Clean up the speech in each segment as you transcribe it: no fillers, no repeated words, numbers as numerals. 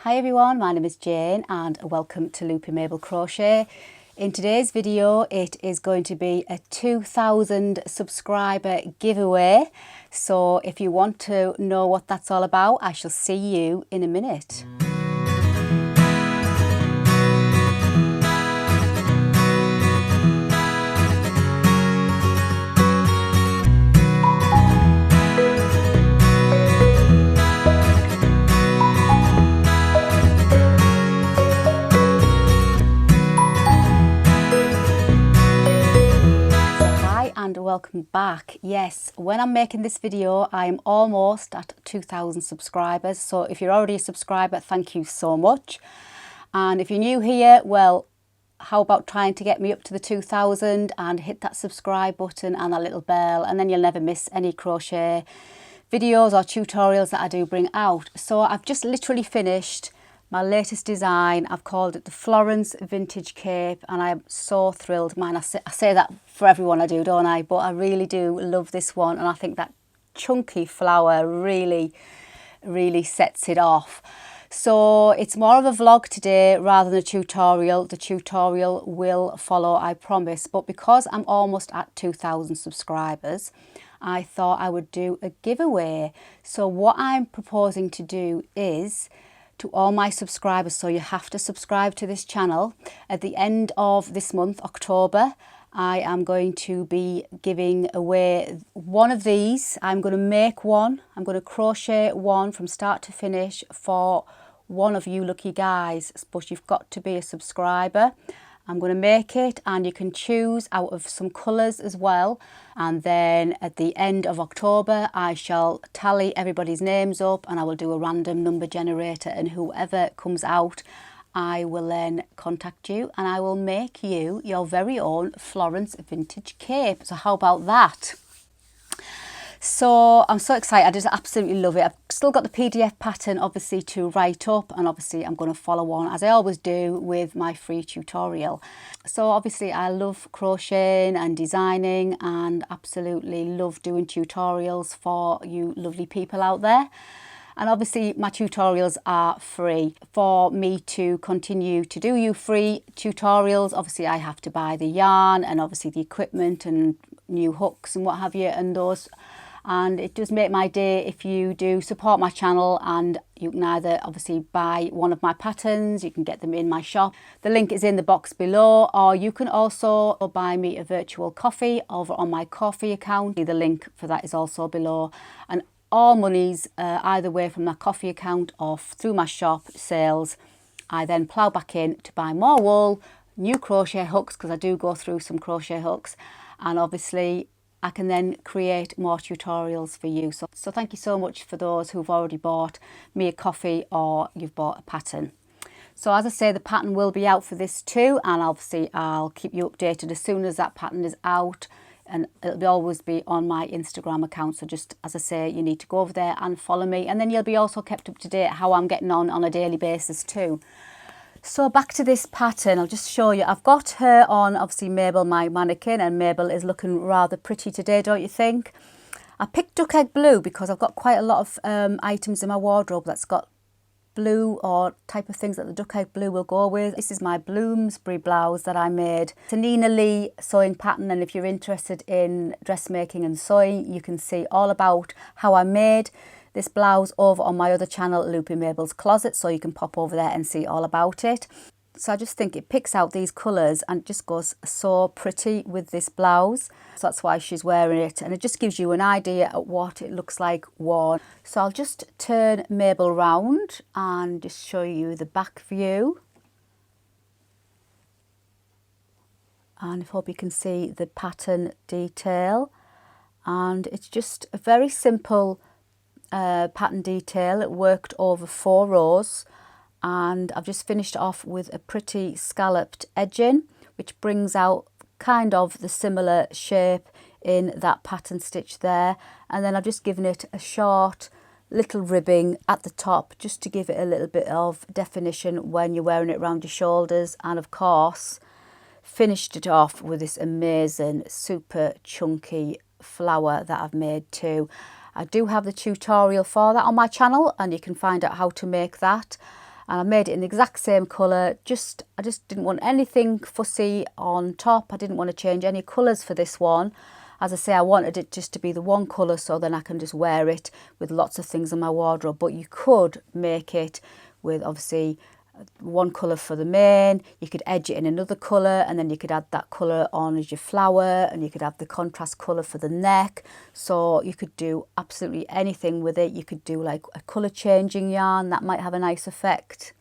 Hi everyone, my name is Jane and welcome to Loopy Mabel Crochet. In today's video it is going to be a 2000 subscriber giveaway. So if you want to know what that's all about, I shall see you in a minute. And welcome back. Yes, when I'm making this video I am almost at 2000 subscribers, so if you're already a subscriber, thank you so much. And if you're new here, well, how about trying to get me up to the 2000 and hit that subscribe button and that little bell, and then you'll never miss any crochet videos or tutorials that I do bring out. So I've just literally finished my latest design. I've called it the Florence Vintage Cape and I'm so thrilled. Man, I say that for everyone I do, don't I? But I really do love this one, and I think that chunky flower really sets it off. So it's more of a vlog today rather than a tutorial. The tutorial will follow, I promise. But because I'm almost at 2000 subscribers, I thought I would do a giveaway. So what I'm proposing to do is, to all my subscribers, so you have to subscribe to this channel, at the end of this month, October, I am going to be giving away one of these. I'm going to make one. I'm going to crochet one from start to finish for one of you lucky guys, but you've got to be a subscriber. I'm going to make it and you can choose out of some colours as well, and then at the end of October I shall tally everybody's names up and I will do a random number generator, and whoever comes out I will then contact you and I will make you your very own Florence Vintage Cape. So how about that? So I'm so excited, I just absolutely love it. I've still got the PDF pattern obviously to write up, and obviously I'm going to follow on as I always do with my free tutorial. So obviously I love crocheting and designing and absolutely love doing tutorials for you lovely people out there. And obviously my tutorials are free. For me to continue to do you free tutorials, obviously I have to buy the yarn and obviously the equipment and new hooks and what have you, and those. And it does make my day if you do support my channel, and you can either obviously buy one of my patterns, you can get them in my shop. The link is in the box below, or you can also buy me a virtual coffee over on my coffee account. The link for that is also below. And all monies, either way from that coffee account or through my shop sales, I then plough back in to buy more wool, new crochet hooks, because I do go through some crochet hooks, and obviously I can then create more tutorials for you. So thank you so much for those who've already bought me a coffee or you've bought a pattern. So as I say, the pattern will be out for this too, and obviously I'll keep you updated as soon as that pattern is out, and it'll always be on my Instagram account. So just as I say, you need to go over there and follow me, and then you'll be also kept up to date how I'm getting on a daily basis too. So back to this pattern, I'll just show you. I've got her on, obviously Mabel, my mannequin, and Mabel is looking rather pretty today, don't you think? I picked duck egg blue because I've got quite a lot of items in my wardrobe that's got blue or type of things that the duck egg blue will go with. This is my Bloomsbury blouse that I made. It's a Nina Lee sewing pattern, and if you're interested in dressmaking and sewing, you can see all about how I made this blouse over on my other channel, Loopy Mabel's Closet, so you can pop over there and see all about it. So I just think it picks out these colours and just goes so pretty with this blouse. So that's why she's wearing it, and it just gives you an idea of what it looks like worn. So I'll just turn Mabel round and just show you the back view. And I hope you can see the pattern detail. And it's just a very simple pattern detail. It worked over 4 rows, and I've just finished off with a pretty scalloped edging, which brings out kind of the similar shape in that pattern stitch there. And then I've just given it a short little ribbing at the top just to give it a little bit of definition when you're wearing it around your shoulders, and of course finished it off with this amazing super chunky flower that I've made too. I do have the tutorial for that on my channel, and you can find out how to make that. and I made it in the exact same colour. I just didn't want anything fussy on top. I didn't want to change any colours for this one. As I say, I wanted it just to be the one colour, so then I can just wear it with lots of things in my wardrobe. But you could make it with obviously one colour for the mane, you could edge it in another colour, and then you could add that colour on as your flower, and you could have the contrast colour for the neck. So you could do absolutely anything with it. You could do like a colour changing yarn, that might have a nice effect.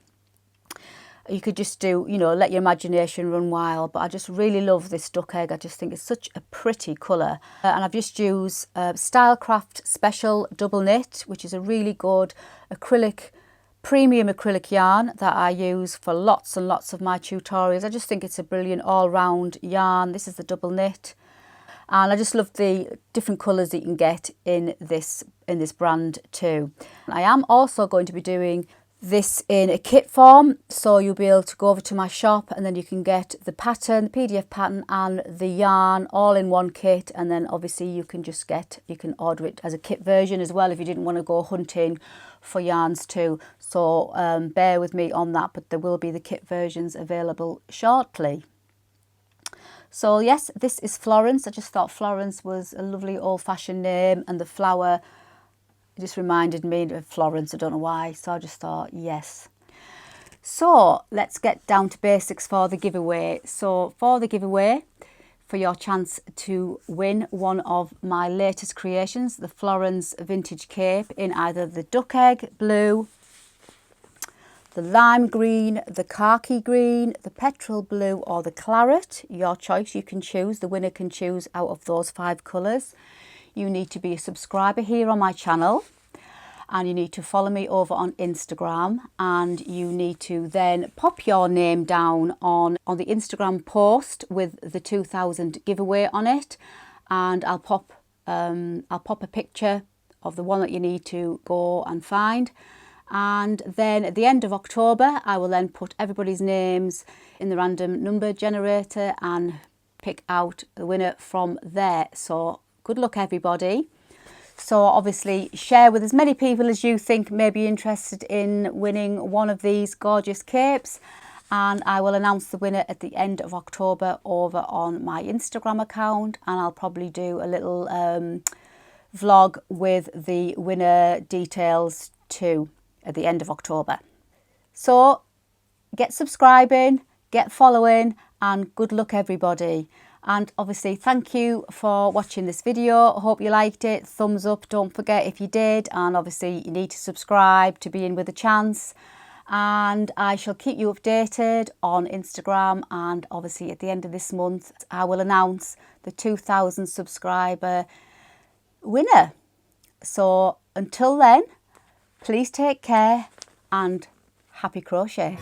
You could just do, you know, let your imagination run wild. But I just really love this duck egg. I just think it's such a pretty colour. And I've just used Stylecraft Special Double Knit, which is a really good premium acrylic yarn that I use for lots and lots of my tutorials. I just think it's a brilliant all-round yarn. This is the double knit. And I just love the different colours that you can get in this brand too. I am also going to be doing this in a kit form, so you'll be able to go over to my shop and then you can get the pattern, the PDF pattern and the yarn all in one kit, and then obviously you can order it as a kit version as well if you didn't want to go hunting for yarns too. So bear with me on that, but there will be the kit versions available shortly. So yes, this is Florence. I just thought Florence was a lovely old-fashioned name, and the flower, it just reminded me of Florence, I don't know why, so I just thought yes. So let's get down to basics for the giveaway. So for the giveaway, for your chance to win one of my latest creations, the Florence Vintage Cape in either the duck egg blue, the lime green, the khaki green, the petrol blue or the claret, your choice, you can choose. The winner can choose out of those 5 colours. You need to be a subscriber here on my channel, and you need to follow me over on Instagram, and you need to then pop your name down on the Instagram post with the 2000 giveaway on it, and I'll pop a picture of the one that you need to go and find. And then at the end of October, I will then put everybody's names in the random number generator and pick out the winner from there. So good luck, everybody. So obviously share with as many people as you think may be interested in winning one of these gorgeous capes, and I will announce the winner at the end of October over on my Instagram account, and I'll probably do a little vlog with the winner details too at the end of October. So get subscribing, get following, and good luck, everybody. And obviously thank you for watching this video. I hope you liked it. Thumbs up, don't forget if you did. And obviously you need to subscribe to be in with a chance. And I shall keep you updated on Instagram, and obviously at the end of this month I will announce the 2000 subscriber winner. So until then, please take care and happy crochet.